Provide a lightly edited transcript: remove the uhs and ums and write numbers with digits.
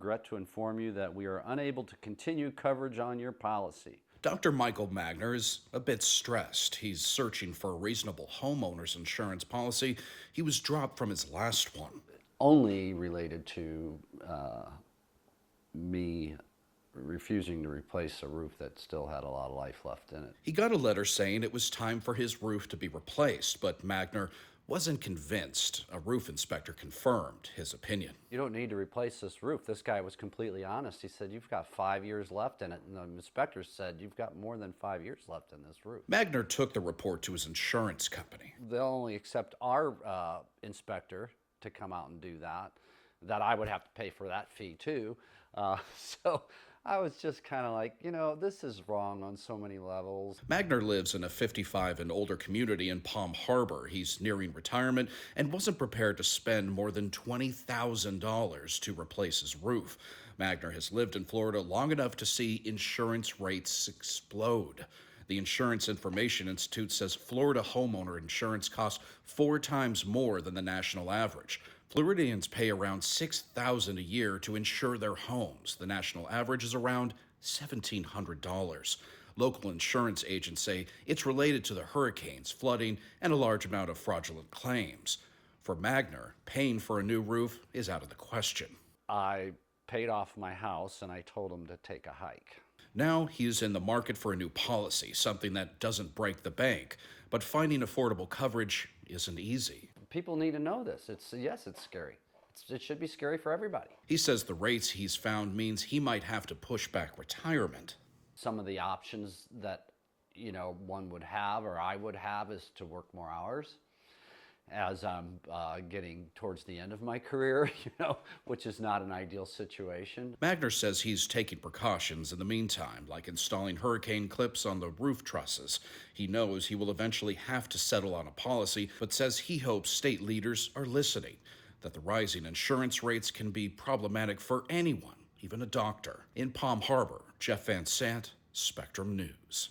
regret to inform you that we are unable to continue coverage on your policy. Dr. Michael Magner is a bit stressed. He's searching for a reasonable homeowners insurance policy. He was dropped from his last one. Only related to me refusing to replace a roof that still had a lot of life left in it. He got a letter saying it was time for his roof to be replaced, but Magner wasn't convinced. A roof inspector confirmed his opinion. You don't need to replace this roof. This guy was completely honest. He said, you've got 5 years left in it. And the inspector said, you've got more than 5 years left in this roof. Magner took the report to his insurance company. They'll only accept our inspector to come out and do that I would have to pay for that fee too. So I was just kind of like, this is wrong on so many levels. Magner lives in a 55 and older community in Palm Harbor. He's nearing retirement and wasn't prepared to spend more than $20,000 to replace his roof. Magner has lived in Florida long enough to see insurance rates explode. The Insurance Information Institute says Florida homeowner insurance costs 4 times more than the national average. Floridians pay around $6,000 a year to insure their homes. The national average is around $1,700. Local insurance agents say it's related to the hurricanes, flooding, and a large amount of fraudulent claims. For Magner, paying for a new roof is out of the question. I paid off my house and I told him to take a hike. Now he's in the market for a new policy, something that doesn't break the bank. But finding affordable coverage isn't easy. People need to know this. Yes, it's scary. It should be scary for everybody. He says the rates he's found means he might have to push back retirement. Some of the options that, one would have or I would have is to work more hours as I'm getting towards the end of my career, which is not an ideal situation. Magner says he's taking precautions in the meantime, like installing hurricane clips on the roof trusses. He knows he will eventually have to settle on a policy, but says he hopes state leaders are listening, that the rising insurance rates can be problematic for anyone, even a doctor. In Palm Harbor, Jeff Van Sant, Spectrum News.